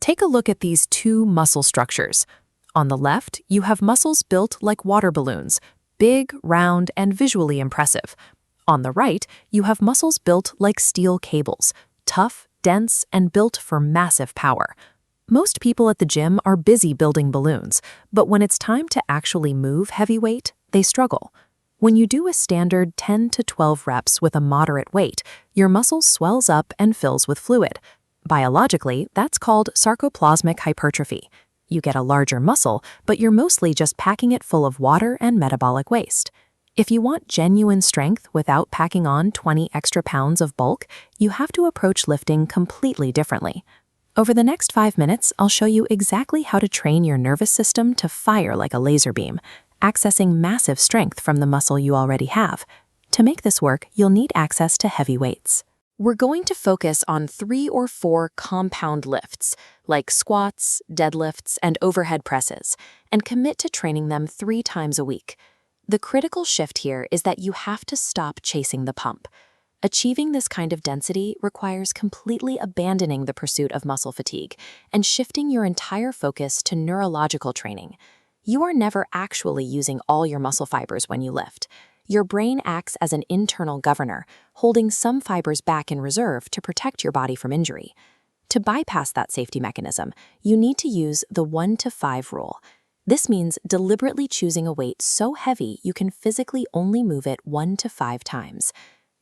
take a look at these two muscle structures. On the left, you have muscles built like water balloons, big, round, and visually impressive. On the right, you have muscles built like steel cables, tough, dense, and built for massive power. Most people at the gym are busy building balloons, but when it's time to actually move heavy weight, they struggle. When you do a standard 10 to 12 reps with a moderate weight, your muscle swells up and fills with fluid. Biologically, that's called sarcoplasmic hypertrophy. You get a larger muscle, but you're mostly just packing it full of water and metabolic waste. If you want genuine strength without packing on 20 extra pounds of bulk, you have to approach lifting completely differently. Over the next 5 minutes, I'll show you exactly how to train your nervous system to fire like a laser beam, accessing massive strength from the muscle you already have. To make this work, you'll need access to heavy weights. We're going to focus on 3 or 4 compound lifts, like squats, deadlifts, and overhead presses, and commit to training them 3 times a week. The critical shift here is that you have to stop chasing the pump. Achieving this kind of density requires completely abandoning the pursuit of muscle fatigue and shifting your entire focus to neurological training. You are never actually using all your muscle fibers when you lift. Your brain acts as an internal governor, holding some fibers back in reserve to protect your body from injury. To bypass that safety mechanism, you need to use the 1 to 5 rule. This means deliberately choosing a weight so heavy you can physically only move it 1 to 5 times.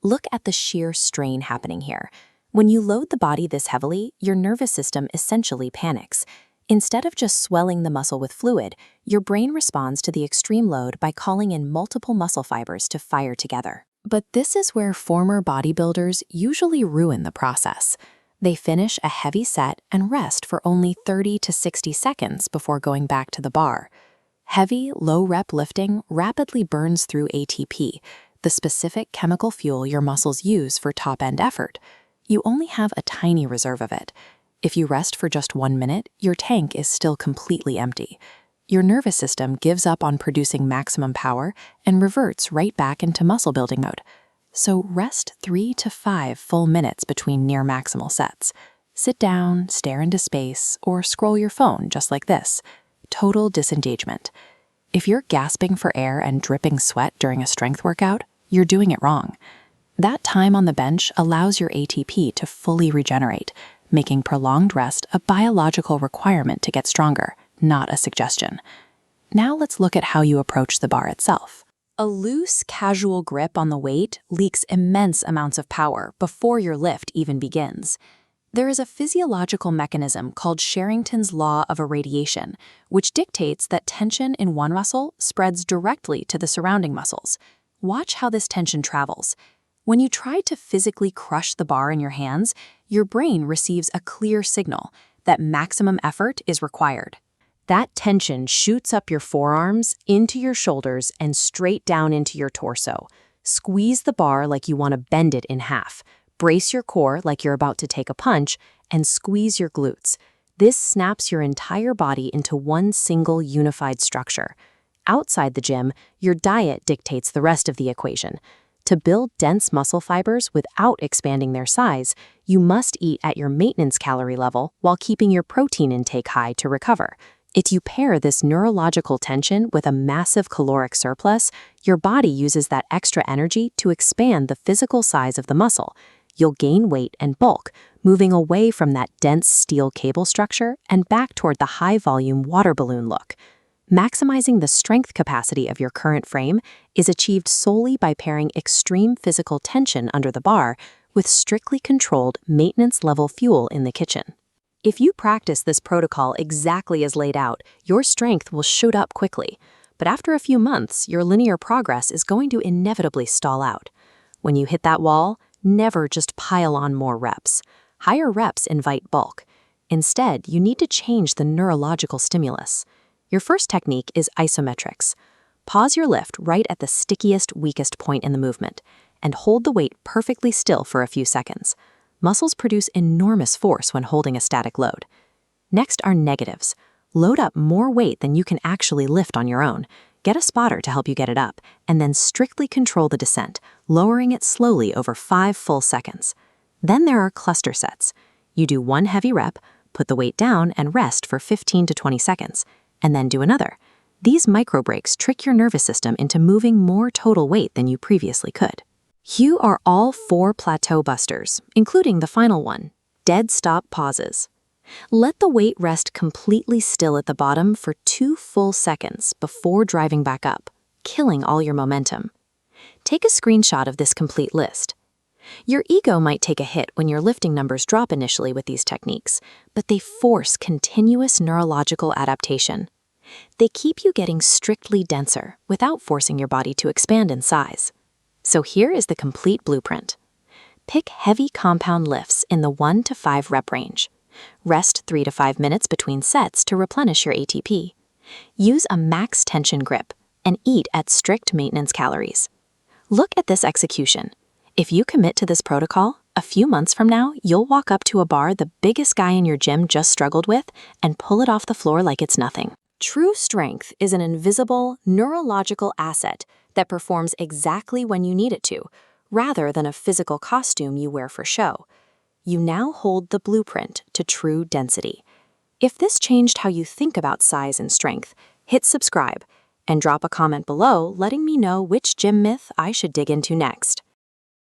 Look at the sheer strain happening here. When you load the body this heavily, your nervous system essentially panics. Instead of just swelling the muscle with fluid, your brain responds to the extreme load by calling in multiple muscle fibers to fire together. But this is where former bodybuilders usually ruin the process. They finish a heavy set and rest for only 30 to 60 seconds before going back to the bar. Heavy, low-rep lifting rapidly burns through ATP, the specific chemical fuel your muscles use for top-end effort. You only have a tiny reserve of it. If you rest for just 1 minute, your tank is still completely empty. Your nervous system gives up on producing maximum power and reverts right back into muscle-building mode. So rest 3 to 5 full minutes between near-maximal sets. Sit down, stare into space, or scroll your phone just like this. Total disengagement. If you're gasping for air and dripping sweat during a strength workout, you're doing it wrong. That time on the bench allows your ATP to fully regenerate, making prolonged rest a biological requirement to get stronger, not a suggestion. Now let's look at how you approach the bar itself. A loose, casual grip on the weight leaks immense amounts of power before your lift even begins. There is a physiological mechanism called Sherrington's law of irradiation, which dictates that tension in one muscle spreads directly to the surrounding muscles. Watch how this tension travels. When you try to physically crush the bar in your hands, your brain receives a clear signal that maximum effort is required. That tension shoots up your forearms, into your shoulders, and straight down into your torso. Squeeze the bar like you want to bend it in half. Brace your core like you're about to take a punch, and squeeze your glutes. This snaps your entire body into one single unified structure. Outside the gym, your diet dictates the rest of the equation. To build dense muscle fibers without expanding their size, you must eat at your maintenance calorie level while keeping your protein intake high to recover. If you pair this neurological tension with a massive caloric surplus, your body uses that extra energy to expand the physical size of the muscle. You'll gain weight and bulk, moving away from that dense steel cable structure and back toward the high-volume water balloon look. Maximizing the strength capacity of your current frame is achieved solely by pairing extreme physical tension under the bar with strictly controlled maintenance-level fuel in the kitchen. If you practice this protocol exactly as laid out, your strength will shoot up quickly. But after a few months, your linear progress is going to inevitably stall out. When you hit that wall, never just pile on more reps. Higher reps invite bulk. Instead, you need to change the neurological stimulus. Your first technique is isometrics. Pause your lift right at the stickiest, weakest point in the movement, and hold the weight perfectly still for a few seconds. Muscles produce enormous force when holding a static load. Next are negatives. Load up more weight than you can actually lift on your own. Get a spotter to help you get it up, and then strictly control the descent, lowering it slowly over 5 full seconds. Then there are cluster sets. You do 1 heavy rep, Put the weight down and rest for 15 to 20 seconds, and then do another. These micro breaks trick your nervous system into moving more total weight than you previously could. Here are all 4 plateau busters, including the final one, dead stop pauses. Let the weight rest completely still at the bottom for 2 full seconds before driving back up, killing all your momentum. Take a screenshot of this complete list. Your ego might take a hit when your lifting numbers drop initially with these techniques, but they force continuous neurological adaptation. They keep you getting strictly denser without forcing your body to expand in size. So here is the complete blueprint. Pick heavy compound lifts in the 1 to 5 rep range. Rest 3 to 5 minutes between sets to replenish your ATP. Use a max tension grip and eat at strict maintenance calories. Look at this execution. If you commit to this protocol, a few months from now, you'll walk up to a bar the biggest guy in your gym just struggled with and pull it off the floor like it's nothing. True strength is an invisible, neurological asset that performs exactly when you need it to, rather than a physical costume you wear for show. You now hold the blueprint to true density. If this changed how you think about size and strength, hit subscribe and drop a comment below letting me know which gym myth I should dig into next.